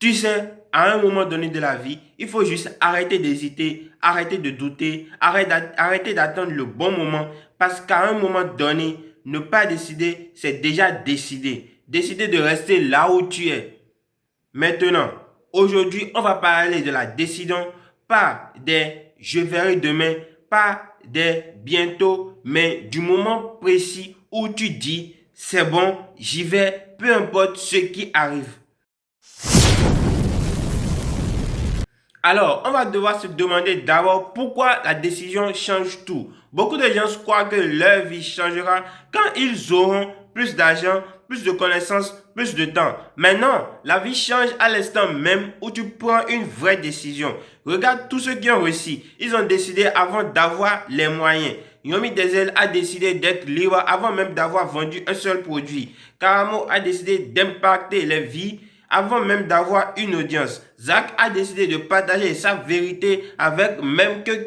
Tu sais, à un moment donné de la vie, il faut juste arrêter d'hésiter, arrêter de douter, arrêter d'attendre le bon moment. Parce qu'à un moment donné, ne pas décider, c'est déjà décider. Décider de rester là où tu es. Maintenant, aujourd'hui, on va parler de la décision, pas des je verrai demain, pas des bientôt, mais du moment précis où tu dis c'est bon, j'y vais, peu importe ce qui arrive. Alors, on va devoir se demander d'abord pourquoi la décision change tout. Beaucoup de gens croient que leur vie changera quand ils auront plus d'argent, plus de connaissances, plus de temps. Mais non, la vie change à l'instant même où tu prends une vraie décision. Regarde tous ceux qui ont réussi. Ils ont décidé avant d'avoir les moyens. Yomi Denzel a décidé d'être libre avant même d'avoir vendu un seul produit. Karamo a décidé d'impacter les vies avant même d'avoir une audience. Zach a décidé de partager sa vérité avant même que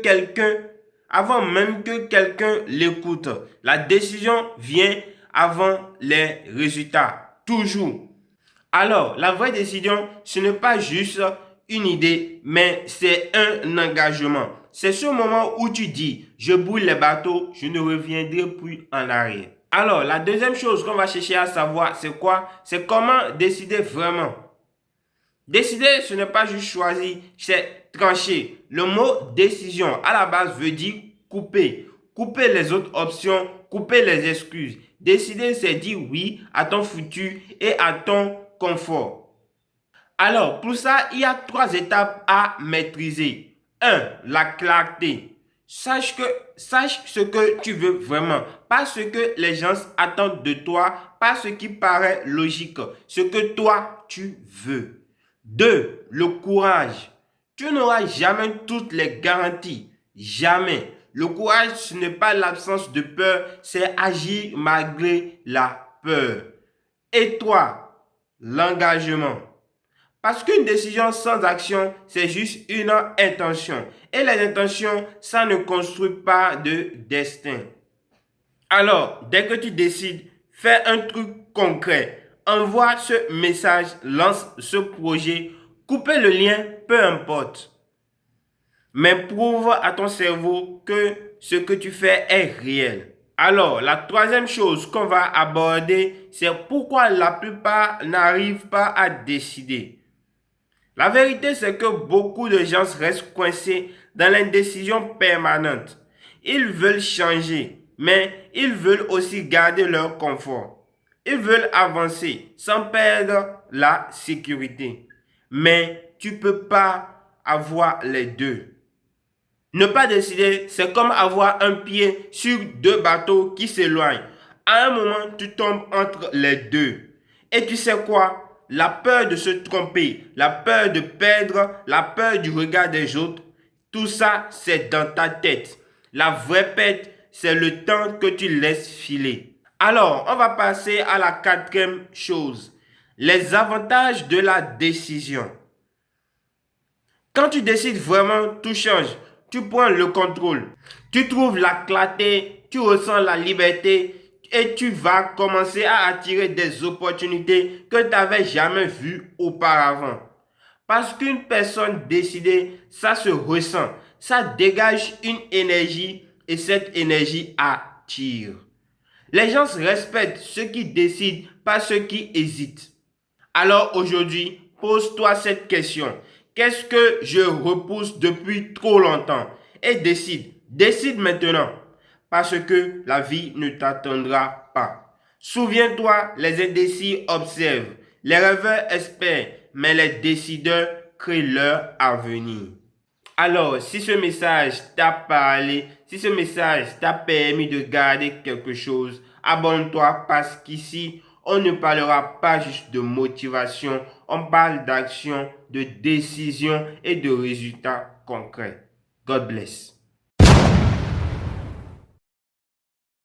quelqu'un l'écoute. La décision vient avant les résultats. Toujours. Alors, la vraie décision, ce n'est pas juste une idée, mais c'est un engagement. C'est ce moment où tu dis, je brûle les bateaux, je ne reviendrai plus en arrière. Alors, la deuxième chose qu'on va chercher à savoir, c'est quoi? C'est comment décider vraiment. Décider, ce n'est pas juste choisir, c'est trancher. Le mot décision, à la base, veut dire couper. Couper les autres options, couper les excuses. Décider, c'est dire oui à ton futur et à ton confort. Alors, pour ça, il y a 3 étapes à maîtriser. 1. La clarté. Sache ce que tu veux vraiment, pas ce que les gens attendent de toi, pas ce qui paraît logique, ce que toi tu veux. 2. Le courage. Tu n'auras jamais toutes les garanties, jamais. Le courage, ce n'est pas l'absence de peur, c'est agir malgré la peur. Et 3. L'engagement. Parce qu'une décision sans action, c'est juste une intention. Et les intentions, ça ne construit pas de destin. Alors, dès que tu décides, fais un truc concret. Envoie ce message, lance ce projet, coupez le lien, peu importe. Mais prouve à ton cerveau que ce que tu fais est réel. Alors, la troisième chose qu'on va aborder, c'est pourquoi la plupart n'arrivent pas à décider. La vérité, c'est que beaucoup de gens restent coincés dans l'indécision permanente. Ils veulent changer, mais ils veulent aussi garder leur confort. Ils veulent avancer sans perdre la sécurité. Mais tu ne peux pas avoir les deux. Ne pas décider, c'est comme avoir un pied sur 2 bateaux qui s'éloignent. À un moment, tu tombes entre les deux. Et tu sais quoi? La peur de se tromper, la peur de perdre, la peur du regard des autres, tout ça, c'est dans ta tête. La vraie perte, c'est le temps que tu laisses filer. Alors, on va passer à la 4e chose. Les avantages de la décision. Quand tu décides vraiment, tout change. Tu prends le contrôle. Tu trouves la clarté, tu ressens la liberté et tu vas commencer à attirer des opportunités que tu n'avais jamais vues auparavant. Parce qu'une personne décidée, ça se ressent. Ça dégage une énergie et cette énergie attire. Les gens respectent ceux qui décident, pas ceux qui hésitent. Alors aujourd'hui, pose-toi cette question. Qu'est-ce que je repousse depuis trop longtemps? Et décide. Décide maintenant. Parce que la vie ne t'attendra pas. Souviens-toi, les indécis observent. Les rêveurs espèrent. Mais les décideurs créent leur avenir. Alors, si ce message t'a parlé, si ce message t'a permis de garder quelque chose, abonne-toi parce qu'ici, on ne parlera pas juste de motivation, on parle d'action, de décision et de résultats concrets. God bless.